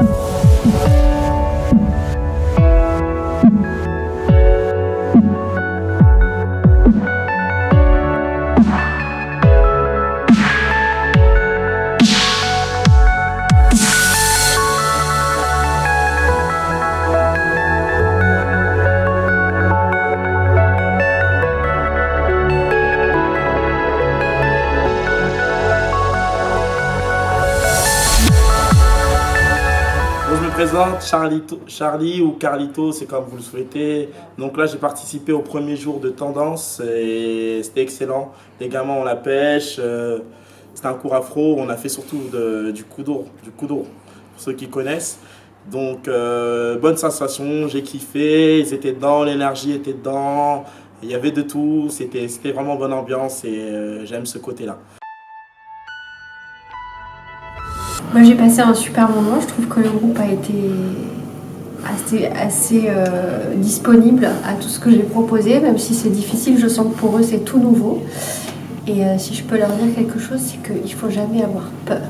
Je me présente, Charlie ou Carlito, c'est comme vous le souhaitez. Donc là, j'ai participé au premier jour de tendance et c'était excellent. Les gamins ont la pêche, c'était un cours afro. On a fait surtout du kudo, pour ceux qui connaissent. Donc, bonne sensation, j'ai kiffé, ils étaient dedans, l'énergie était dedans. Il y avait de tout, c'était vraiment bonne ambiance et j'aime ce côté-là. Moi j'ai passé un super moment, je trouve que le groupe a été assez disponible à tout ce que j'ai proposé, même si c'est difficile, je sens que pour eux c'est tout nouveau. Et si je peux leur dire quelque chose, c'est qu'il ne faut jamais avoir peur.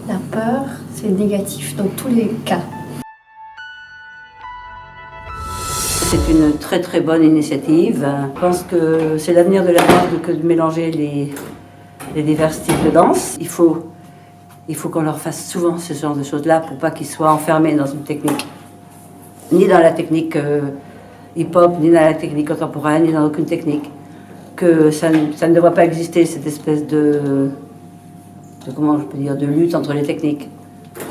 La peur, c'est négatif dans tous les cas. C'est une très très bonne initiative. Je pense que c'est l'avenir de la danse que de mélanger les divers styles de danse. Il faut qu'on leur fasse souvent ce genre de choses-là pour pas qu'ils soient enfermés dans une technique. Ni dans la technique hip-hop, ni dans la technique contemporaine, ni dans aucune technique. Que ça ne devrait pas exister, cette espèce comment je peux dire, de lutte entre les techniques.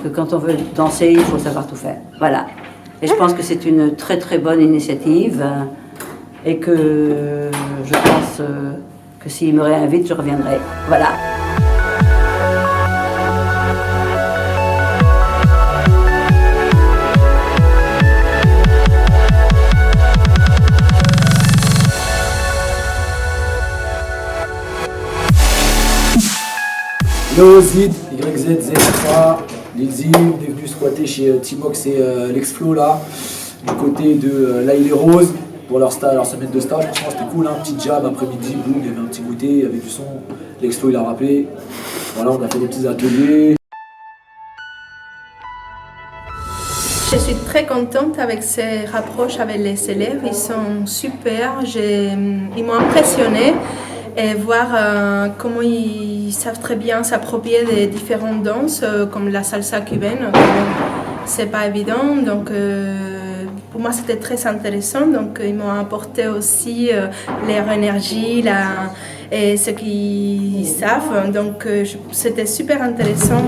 Que quand on veut danser, il faut savoir tout faire. Voilà. Et je pense que c'est une très très bonne initiative et que je pense que s'ils me réinvitent, je reviendrai. Voilà. Yo Zid, YZZ3, Lil Zid, on est venu squatter chez Timox et Lexflow là, du côté de l'Aïle Rose pour leur semaine de stage. Franchement c'était cool, un petit jam après-midi, boum, il y avait un petit goûter, il y avait du son, Lexflow il a rappelé. Voilà, on a fait des petits ateliers. Je suis très contente avec ces rapproches avec les élèves, ils sont super, ils m'ont impressionnée. Et voir comment ils savent très bien s'approprier des différentes danses, comme la salsa cubaine, c'est pas évident. Donc, pour moi, c'était très intéressant. Donc, ils m'ont apporté aussi leur énergie et ce qu'ils savent. Donc, c'était super intéressant.